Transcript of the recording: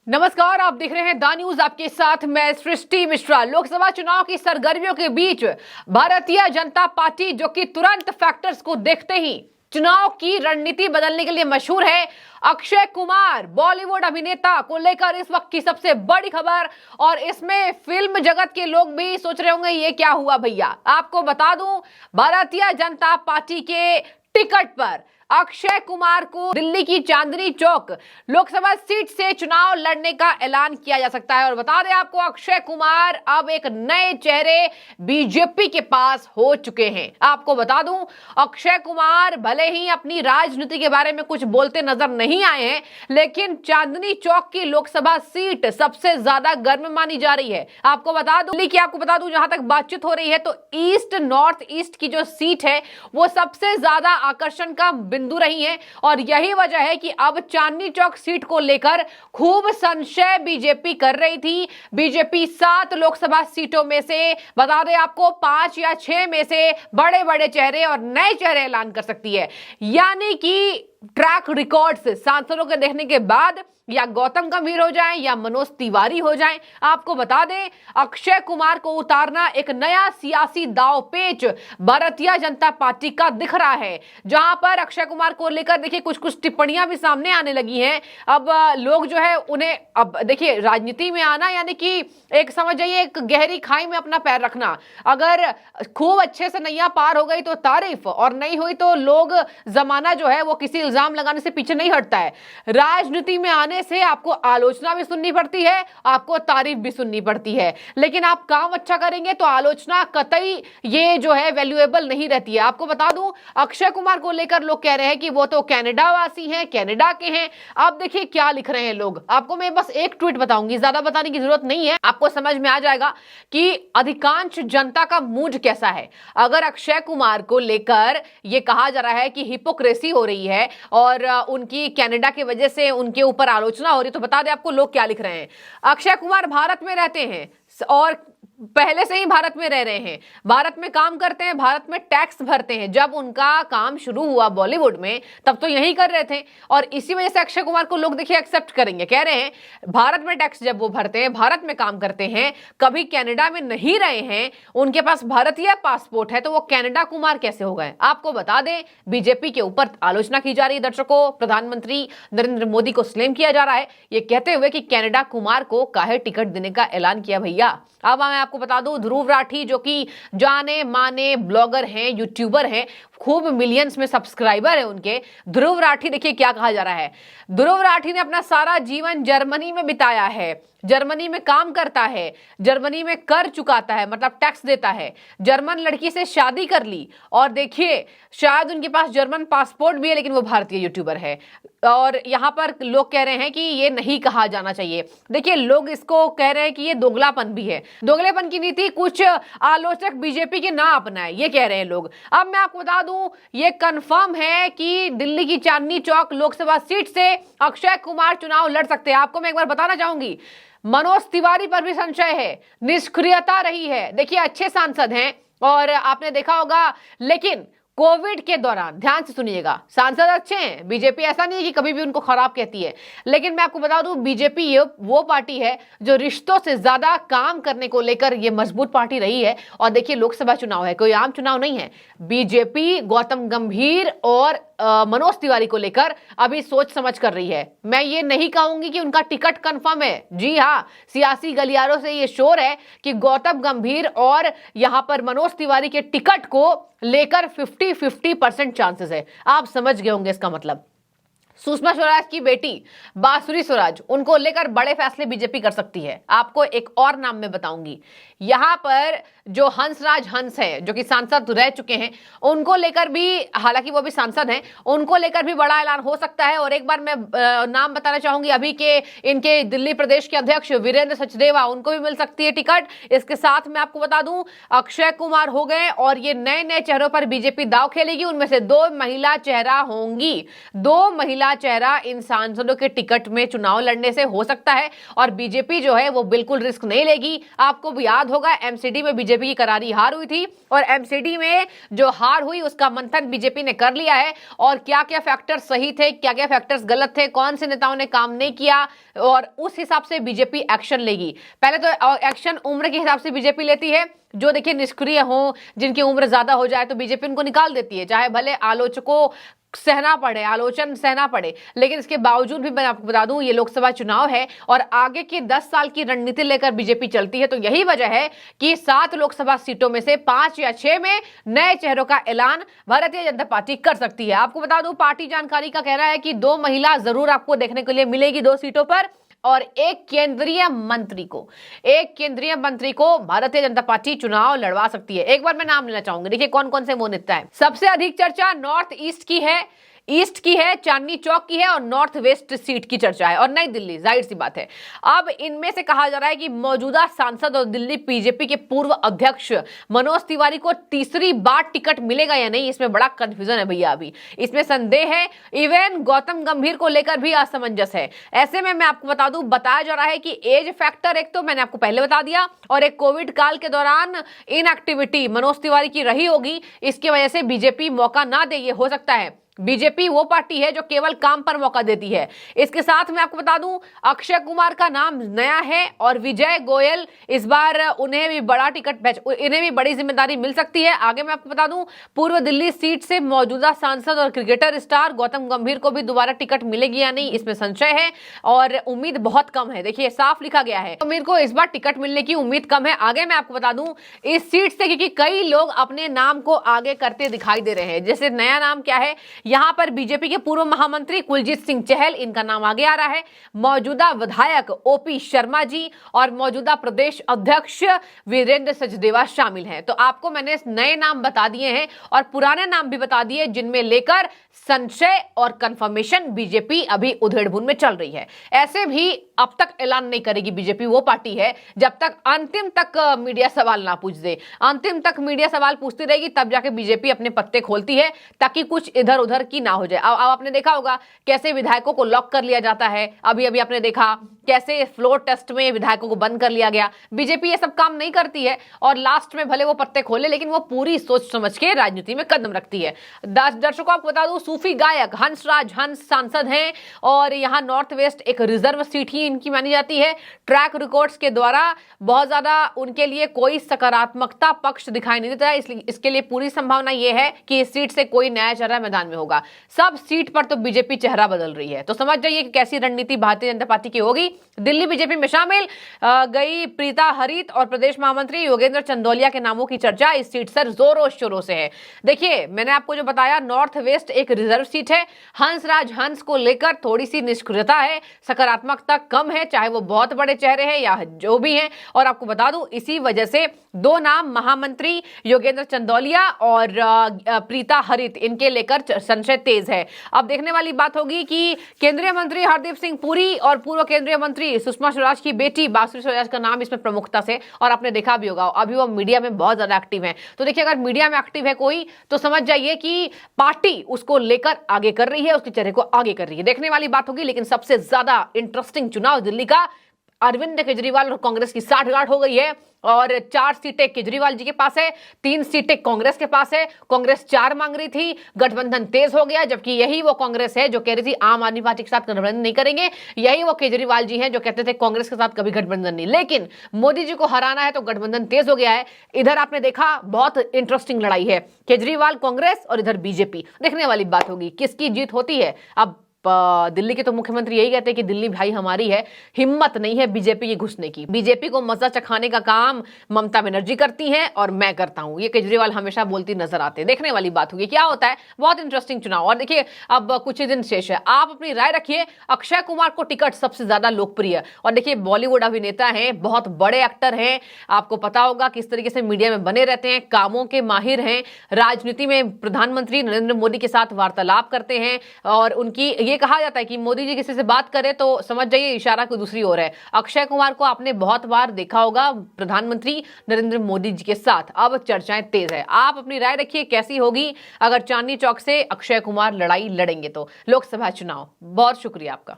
नमस्कार, आप देख रहे हैं द न्यूज। आपके साथ मैं सृष्टि मिश्रा। लोकसभा चुनाव की सरगर्मियों के बीच भारतीय जनता पार्टी, जो कि तुरंत फैक्टर्स को देखते ही चुनाव की रणनीति बदलने के लिए मशहूर है, अक्षय कुमार बॉलीवुड अभिनेता को लेकर इस वक्त की सबसे बड़ी खबर। और इसमें फिल्म जगत के लोग भी सोच रहे होंगे ये क्या हुआ भैया। आपको बता दूं, भारतीय जनता पार्टी के टिकट पर अक्षय कुमार को दिल्ली की चांदनी चौक लोकसभा सीट से चुनाव लड़ने का ऐलान किया जा सकता है। और बता दें आपको, अक्षय कुमार अब एक नए चेहरे बीजेपी के पास हो चुके हैं। आपको बता दूं, अक्षय कुमार भले ही अपनी राजनीति के बारे में कुछ बोलते नजर नहीं आए हैं, लेकिन चांदनी चौक की लोकसभा सीट सबसे ज्यादा गर्म मानी जा रही है। आपको बता दूं, जहां तक बातचीत हो रही है तो ईस्ट नॉर्थ ईस्ट की जो सीट है वो सबसे ज्यादा आकर्षण का बिंदु रही है। और यही वजह है कि अब चांदनी चौक सीट को लेकर खूब संशय बीजेपी कर रही थी। बीजेपी 7 लोकसभा सीटों में से, बता दें आपको, 5 या 6 में से बड़े बड़े चेहरे और नए चेहरे ऐलान कर सकती है। यानी कि ट्रैक रिकॉर्ड्स सांसदों के देखने के बाद या गौतम गंभीर हो जाएं या मनोज तिवारी हो जाएं, आपको बता दें अक्षय कुमार को उतारना एक नया सियासी दांवपेच भारतीय जनता पार्टी का दिख रहा है। जहां पर अक्षय कुमार को लेकर देखिए कुछ टिप्पणियां भी सामने आने लगी हैं। अब लोग जो है उन्हें, अब देखिए राजनीति में आना यानी कि एक समझ जाइए एक गहरी खाई में अपना पैर रखना। अगर खूब अच्छे से नैया पार हो गई तो तारीफ, और नहीं हुई तो लोग, जमाना जो है वो किसी इल्जाम लगाने से पीछे नहीं हटता है। राजनीति में आने से आपको आलोचना भी सुननी पड़ती है, आपको तारीफ भी सुननी पड़ती है, लेकिन आप काम अच्छा करेंगे तो आलोचना कतई ये जो है वैल्यूएबल नहीं रहती है। आपको बता दूं, अक्षय कुमार को लेकर लोग कह रहे हैं कि वो तो कनाडा वासी हैं, कनाडा के हैं। अब देखिए क्या लिख रहे हैं लोग। आपको मैं बस एक ट्वीट बताऊंगी, ज्यादा बताने की जरूरत नहीं है, आपको समझ में आ जाएगा कि अधिकांश जनता का मूड कैसा है। अगर अक्षय कुमार को लेकर यह कहा जा रहा है कि हिपोक्रेसी हो रही है और उनकी कनाडा की वजह से उनके ऊपर आलोचना हो रही, तो बता दें आपको लोग क्या लिख रहे हैं। अक्षय कुमार भारत में रहते हैं और पहले से ही भारत में रह रहे हैं, भारत में काम करते हैं, भारत में टैक्स भरते हैं। जब उनका काम शुरू हुआ बॉलीवुड में तब तो यही कर रहे थे, और इसी वजह से अक्षय कुमार को लोग देखिए एक्सेप्ट करेंगे। कह रहे हैं भारत में टैक्स जब वो भरते हैं, भारत में काम करते हैं, कभी कनाडा में नहीं रहे हैं, उनके पास भारतीय पासपोर्ट है, तो वो कनाडा कुमार कैसे हो गए। आपको बता दें, बीजेपी के ऊपर आलोचना की जा रही है। दर्शकों, प्रधानमंत्री नरेंद्र मोदी को स्लेम किया जा रहा है ये कहते हुए कि कनाडा कुमार को काहे टिकट देने का ऐलान किया भैया। अब मैं आपको बता दूं, ध्रुव राठी जो कि जाने माने ब्लॉगर हैं, यूट्यूबर हैं, खूब मिलियंस में सब्सक्राइबर है उनके। ध्रुव राठी, देखिए क्या कहा जा रहा है। ध्रुव राठी ने अपना सारा जीवन जर्मनी में बिताया है, जर्मनी में काम करता है, जर्मनी में कर चुकाता है, मतलब टैक्स देता है, जर्मन लड़की से शादी कर ली, और देखिए शायद उनके पास जर्मन पासपोर्ट भी है, लेकिन वो भारतीय यूट्यूबर है। और यहां पर लोग कह रहे हैं कि ये नहीं कहा जाना चाहिए। देखिए लोग इसको कह रहे हैं कि ये दोगलापन भी है, दोगलेपन की नीति कुछ आलोचक बीजेपी के ना अपनाए, ये कह रहे हैं लोग। अब मैं आपको बता दूं, ये कंफर्म है कि दिल्ली की चांदनी चौक लोकसभा सीट से अक्षय कुमार चुनाव लड़ सकते हैं। आपको मैं एक बार बताना चाहूंगी, मनोज तिवारी पर भी संशय है, निष्क्रियता रही है। देखिए अच्छे सांसद हैं और आपने देखा होगा, लेकिन कोविड के दौरान, ध्यान से सुनिएगा, सांसद अच्छे हैं, बीजेपी ऐसा नहीं है कि कभी भी उनको खराब कहती है, लेकिन मैं आपको बता दूं बीजेपी ये वो पार्टी है जो रिश्तों से ज्यादा काम करने को लेकर ये मजबूत पार्टी रही है। और देखिए लोकसभा चुनाव है, कोई आम चुनाव नहीं है। बीजेपी गौतम गंभीर और मनोज तिवारी को लेकर अभी सोच समझ कर रही है। मैं ये नहीं कहूंगी कि उनका टिकट कंफर्म है। जी हाँ, सियासी गलियारों से ये शोर है कि गौतम गंभीर और यहां पर मनोज तिवारी के टिकट को लेकर 50-50% चांसेस है। आप समझ गए होंगे इसका मतलब। सुषमा स्वराज की बेटी बांसुरी स्वराज, उनको लेकर बड़े फैसले बीजेपी कर सकती है। आपको एक और नाम मैं बताऊंगी, यहां पर जो हंसराज हंस है जो कि सांसद रह चुके हैं, उनको लेकर भी, हालांकि वो भी सांसद हैं, उनको लेकर भी बड़ा ऐलान हो सकता है। और एक बार मैं नाम बताना चाहूंगी, अभी के इनके दिल्ली प्रदेश के अध्यक्ष वीरेंद्र सचदेवा, उनको भी मिल सकती है टिकट। इसके साथ मैं आपको बता दूं, अक्षय कुमार हो गए और ये नए नए चेहरों पर बीजेपी दांव खेलेगी। उनमें से 2 महिला चेहरा होंगी, 2 महिला महिला चेहरा इन सांसदों के टिकट में चुनाव लड़ने से हो सकता है और बीजेपी जो है वो बिल्कुल रिस्क नहीं लेगी। आपको भी याद होगा एमसीडी में बीजेपी की करारी हार हुई थी और एमसीडी में जो हार हुई उसका मंथन बीजेपी ने कर लिया है और क्या क्या फैक्टर सही थे, क्या क्या फैक्टर्स गलत थे, कौन से नेताओं ने काम नहीं किया और उस हिसाब से बीजेपी एक्शन लेगी। पहले तो एक्शन उम्र के हिसाब से बीजेपी लेती है। जो देखिए निष्क्रिय हो, जिनकी उम्र ज्यादा हो जाए तो बीजेपी उनको निकाल देती है, चाहे भले आलोचकों सहना पड़े, आलोचन सहना पड़े। लेकिन इसके बावजूद भी मैं आपको बता दूं ये लोकसभा चुनाव है और आगे की 10 साल की रणनीति लेकर बीजेपी चलती है। तो यही वजह है कि 7 लोकसभा सीटों में से 5 या 6 में नए चेहरों का ऐलान भारतीय जनता पार्टी कर सकती है। आपको बता दूं पार्टी जानकारी का कहना है कि 2 महिला जरूर आपको देखने के लिए मिलेगी 2 सीटों पर और एक केंद्रीय मंत्री को भारतीय जनता पार्टी चुनाव लड़वा सकती है। एक बार मैं नाम लेना चाहूंगी, देखिए कौन कौन से वो नेता है। सबसे अधिक चर्चा नॉर्थ ईस्ट की है, चांदनी चौक की है और नॉर्थ वेस्ट सीट की चर्चा है और नई दिल्ली, जाहिर सी बात है। अब इनमें से कहा जा रहा है कि मौजूदा सांसद और दिल्ली बीजेपी के पूर्व अध्यक्ष मनोज तिवारी को तीसरी बार टिकट मिलेगा या नहीं, इसमें बड़ा कंफ्यूजन है भैया। अभी इसमें संदेह है, इवन गौतम गंभीर को लेकर भी असमंजस है। ऐसे में मैं आपको बता दूं, बताया जा रहा है कि एज फैक्टर एक तो मैंने आपको पहले बता दिया और एक कोविड काल के दौरान इनएक्टिविटी मनोज तिवारी की रही होगी, इसकी वजह से बीजेपी मौका ना दे, ये हो सकता है। बीजेपी वो पार्टी है जो केवल काम पर मौका देती है। इसके साथ मैं आपको बता दूं अक्षय कुमार का नाम नया है और विजय गोयल इस बार उन्हें भी बड़ा टिकट, इन्हें भी बड़ी जिम्मेदारी मिल सकती है। आगे मैं आपको बता दूं पूर्व दिल्ली सीट से मौजूदा सांसद और क्रिकेटर स्टार गौतम गंभीर को भी दोबारा टिकट मिलेगी या नहीं, इसमें संशय है और उम्मीद बहुत कम है। देखिए साफ लिखा गया है गंभीर को इस बार टिकट मिलने की उम्मीद कम है। आगे मैं आपको बता दूं इस सीट से, क्योंकि कई लोग अपने नाम को आगे करते दिखाई दे रहे हैं। जैसे नया नाम क्या है, यहां पर बीजेपी के पूर्व महामंत्री कुलजीत सिंह चहल, इनका नाम आगे आ रहा है। मौजूदा विधायक ओपी शर्मा जी और मौजूदा प्रदेश अध्यक्ष वीरेंद्र सचदेवा शामिल हैं। तो आपको मैंने नए नाम बता दिए हैं और पुराने नाम भी बता दिए जिनमें लेकर संशय और कंफर्मेशन बीजेपी अभी उधेड़-बुन में चल रही है। ऐसे भी अब तक ऐलान नहीं करेगी बीजेपी, वो पार्टी है जब तक अंतिम तक मीडिया सवाल ना पूछ दे। अंतिम तक मीडिया सवाल पूछती रहेगी तब जाके बीजेपी अपने पत्ते खोलती है ताकि कुछ इधर उधर की ना हो जाए। अब आपने देखा होगा कैसे विधायकों को लॉक कर लिया जाता है, अभी अभी आपने देखा कैसे फ्लोर टेस्ट में विधायकों को बंद कर लिया गया। बीजेपी ये सब काम नहीं करती है और लास्ट में भले वो पत्ते खोले लेकिन वो पूरी सोच समझ के राजनीति में कदम रखती है। दर्शकों आपको बता दूं सूफी गायक हंसराज हंस सांसद हैं और यहाँ नॉर्थ वेस्ट एक रिजर्व सीट ही इनकी मानी जाती है। ट्रैक रिकॉर्ड्स के द्वारा बहुत ज्यादा उनके लिए कोई सकारात्मकता पक्ष दिखाई नहीं देता है, इसलिए इसके लिए पूरी संभावना यह है कि इस सीट से कोई नया चेहरा मैदान में होगा। सब सीट पर तो बीजेपी चेहरा बदल रही है, तो समझ जाइए कि कैसी रणनीति भारतीय जनता पार्टी की होगी। दिल्ली बीजेपी में शामिल गई प्रीता हरित और प्रदेश महामंत्री योगेंद्र चंदौलिया के नामों की चर्चा इस सीट से जोरों शोरों से है। देखिए मैंने आपको जो बताया नॉर्थ वेस्ट एक रिजर्व सीट है, हंसराज हंस को लेकर थोड़ी सी निष्क्रियता है, सकारात्मकता कम है, चाहे वो बहुत बड़े चेहरे हैं या जो भी हैं। और आपको बता दूं इसी वजह से 2 नाम महामंत्री योगेंद्र चंदौलिया और प्रीता हरित इनके लेकर संशय तेज है। अब देखने वाली बात होगी कि केंद्रीय मंत्री हरदीप सिंह पुरी और पूर्व केंद्रीय मंत्री सुषमा स्वराज की बेटी बासुरी स्वराज का नाम इसमें प्रमुखता से, और आपने देखा भी होगा अभी वो मीडिया में बहुत ज्यादा एक्टिव है। तो देखिए अगर मीडिया में एक्टिव है कोई तो समझ जाइए कि पार्टी उसको लेकर आगे कर रही है, उसके चेहरे को आगे कर रही है। देखने वाली बात होगी। लेकिन सबसे ज्यादा इंटरेस्टिंग चुनाव दिल्ली का अरविंद केजरीवाल और कांग्रेस की साठगांठ हो गई है और 4 सीटें केजरीवाल जी के पास है, 3 सीटें कांग्रेस के पास है। कांग्रेस 4 मांग रही थी, गठबंधन तेज हो गया, जबकि यही वो कांग्रेस है जो कह रही थी आम आदमी पार्टी के साथ गठबंधन नहीं करेंगे, यही वो केजरीवाल जी हैं जो कहते थे कांग्रेस के साथ कभी गठबंधन नहीं। लेकिन मोदी जी को हराना है तो गठबंधन तेज हो गया है। इधर आपने देखा बहुत इंटरेस्टिंग लड़ाई है, केजरीवाल कांग्रेस और इधर बीजेपी। देखने वाली बात होगी किसकी जीत होती है। अब दिल्ली के तो मुख्यमंत्री यही कहते हैं कि दिल्ली भाई हमारी है, हिम्मत नहीं है बीजेपी की घुसने की। बीजेपी को मजा चखाने का काम ममता बनर्जी करती हैं और मैं करता हूं, ये केजरीवाल हमेशा बोलती नजर आते हैं। देखने वाली बात होगी क्या होता है, बहुत इंटरेस्टिंग चुनाव। और देखिए अब कुछ ही दिन शेष है, आप अपनी राय रखिए। अक्षय कुमार को टिकट सबसे ज्यादा लोकप्रिय, और देखिए बॉलीवुड अभिनेता हैं, बहुत बड़े एक्टर हैं, आपको पता होगा किस तरीके से मीडिया में बने रहते हैं, कामों के माहिर हैं, राजनीति में प्रधानमंत्री नरेंद्र मोदी के साथ वार्तालाप करते हैं और उनकी ये ये कहा जाता है कि मोदी जी किसी से बात करें तो समझ जाइए इशारा कोई दूसरी ओर है। अक्षय कुमार को आपने बहुत बार देखा होगा प्रधानमंत्री नरेंद्र मोदी जी के साथ। अब चर्चाएं तेज है। आप अपनी राय रखिए कैसी होगी अगर चांदनी चौक से अक्षय कुमार लड़ाई लड़ेंगे तो लोकसभा चुनाव। बहुत शुक्रिया आपका।